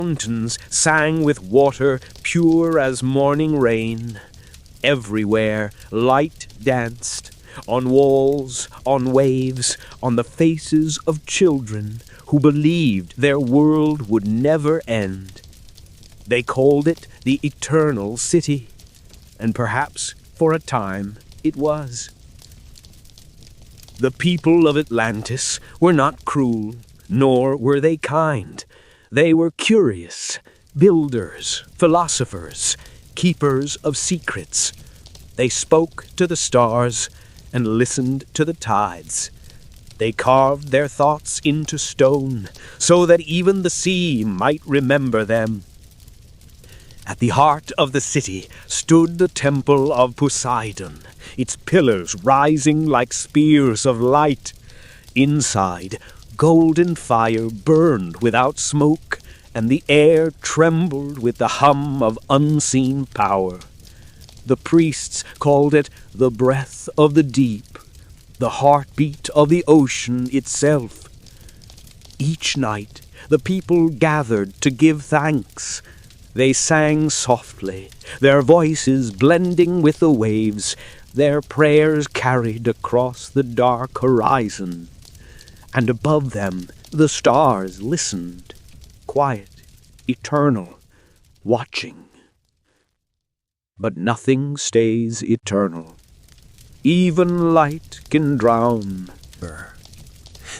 Mountains sang with water pure as morning rain. Everywhere light danced, on walls, on waves, on the faces of children who believed their world would never end. They called it the Eternal City, and perhaps for a time it was. The people of Atlantis were not cruel, nor were they kind. They were curious, builders, philosophers, keepers of secrets. They spoke to the stars and listened to the tides. They carved their thoughts into stone so that even the sea might remember them. At the heart of the city stood the temple of Poseidon, its pillars rising like spears of light. Inside, golden fire burned without smoke, and the air trembled with the hum of unseen power. The priests called it the breath of the deep, the heartbeat of the ocean itself. Each night, the people gathered to give thanks. They sang softly, their voices blending with the waves, their prayers carried across the dark horizon. And above them, the stars listened, quiet, eternal, watching. But nothing stays eternal. Even light can drown.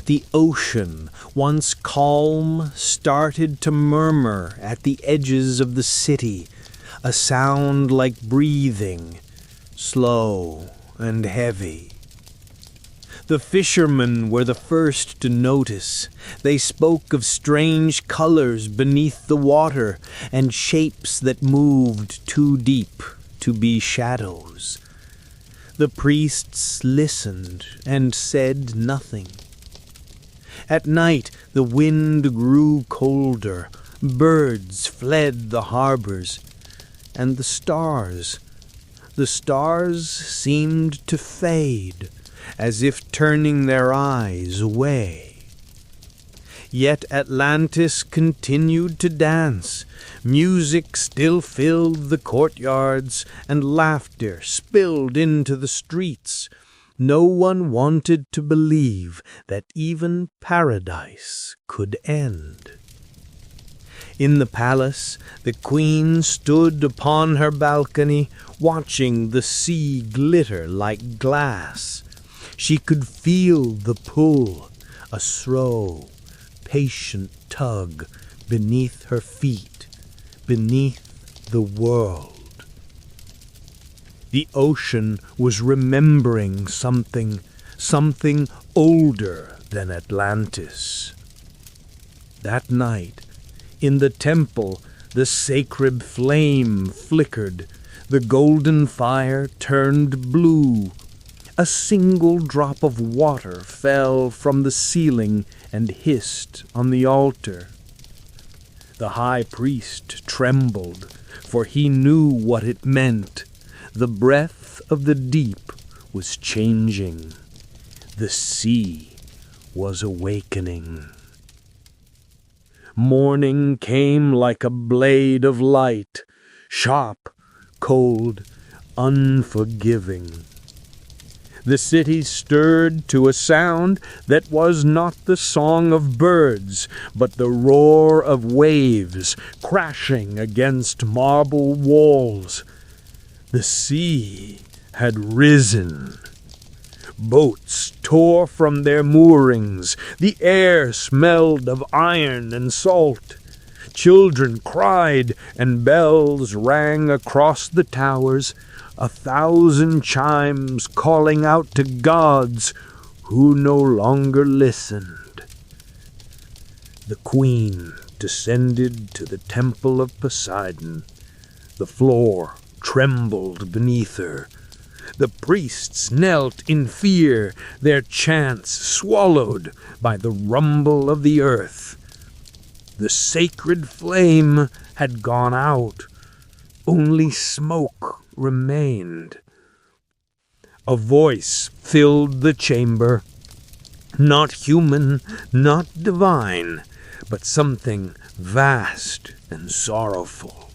The ocean, once calm, started to murmur at the edges of the city, a sound like breathing, slow and heavy. The fishermen were the first to notice. They spoke of strange colors beneath the water and shapes that moved too deep to be shadows. The priests listened and said nothing. At night the wind grew colder, birds fled the harbors, and the stars seemed to fade, as if turning their eyes away. Yet Atlantis continued to dance. Music still filled the courtyards, and laughter spilled into the streets. No one wanted to believe that even paradise could end. In the palace, the queen stood upon her balcony, watching the sea glitter like glass. She could feel the pull, a slow, patient tug beneath her feet, beneath the world. The ocean was remembering something older than Atlantis. That night, in the temple, the sacred flame flickered. The golden fire turned blue. A single drop of water fell from the ceiling and hissed on the altar. The high priest trembled, for he knew what it meant. The breath of the deep was changing. The sea was awakening. Morning came like a blade of light, sharp, cold, unforgiving. The city stirred to a sound that was not the song of birds, but the roar of waves crashing against marble walls. The sea had risen. Boats tore from their moorings. The air smelled of iron and salt. Children cried, and bells rang across the towers, 1,000 chimes calling out to gods who no longer listened. The queen descended to the temple of Poseidon. The floor trembled beneath her. The priests knelt in fear, their chants swallowed by the rumble of the earth. The sacred flame had gone out. Only smoke remained. A voice filled the chamber, not human, not divine, but something vast and sorrowful.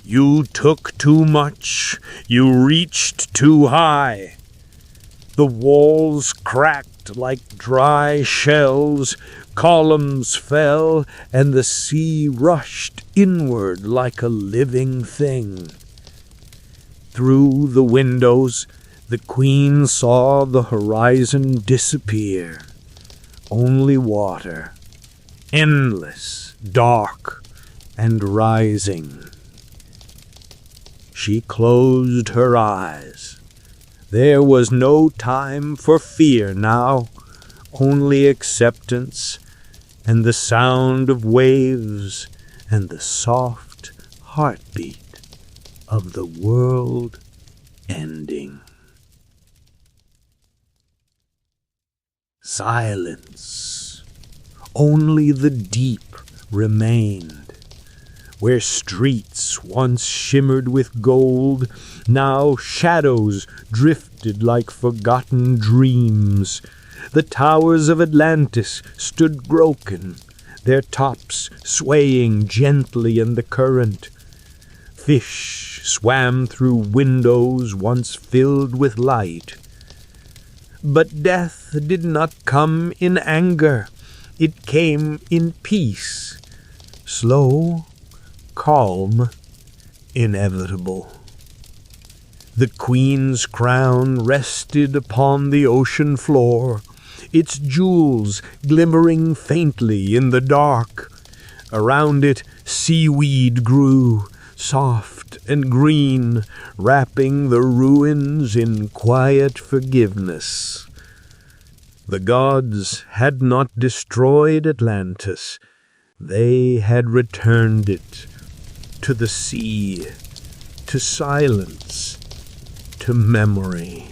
You took too much, you reached too high. The walls cracked like dry shells, columns fell, and the sea rushed inward like a living thing. Through the windows, the queen saw the horizon disappear. Only water, endless, dark, and rising. She closed her eyes. There was no time for fear now, only acceptance and the sound of waves and the soft heartbeat of the world ending. Silence. Only the deep remained. Where streets once shimmered with gold, now shadows drifted like forgotten dreams. The towers of Atlantis stood broken, their tops swaying gently in the current. Fish swam through windows once filled with light. But death did not come in anger. It came in peace, slow, calm, inevitable. The queen's crown rested upon the ocean floor, its jewels glimmering faintly in the dark. Around it seaweed grew, soft and green, wrapping the ruins in quiet forgiveness. The gods had not destroyed Atlantis. They had returned it to the sea, to silence, to memory.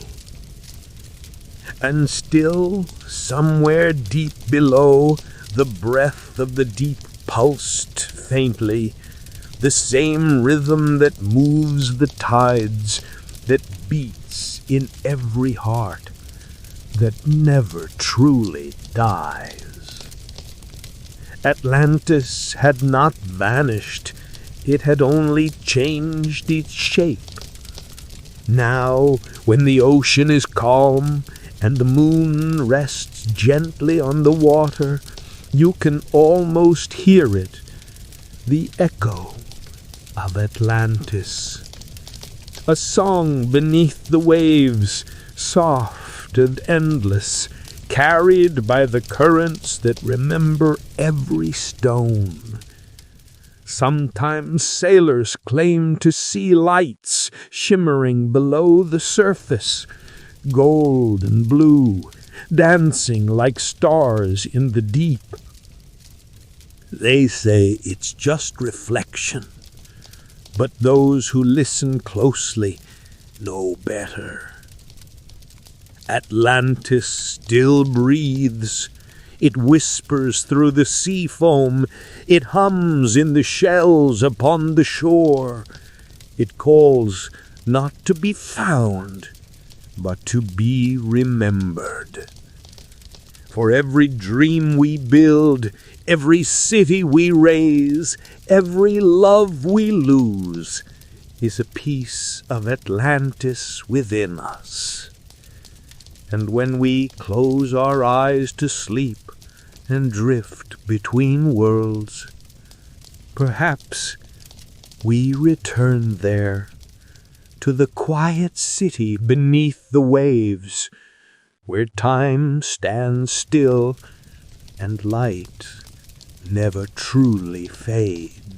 And still, somewhere deep below, the breath of the deep pulsed faintly, the same rhythm that moves the tides, that beats in every heart, that never truly dies. Atlantis had not vanished. It had only changed its shape. Now, when the ocean is calm and the moon rests gently on the water, you can almost hear it, the echo of Atlantis. A song beneath the waves, soft and endless, carried by the currents that remember every stone. Sometimes sailors claim to see lights shimmering below the surface, gold and blue, dancing like stars in the deep. They say it's just reflection, but those who listen closely know better. Atlantis still breathes. It whispers through the sea foam. It hums in the shells upon the shore. It calls not to be found, but to be remembered. For every dream we build, every city we raise, every love we lose, is a piece of Atlantis within us. And when we close our eyes to sleep and drift between worlds, perhaps we return there, to the quiet city beneath the waves, where time stands still and light never truly fades.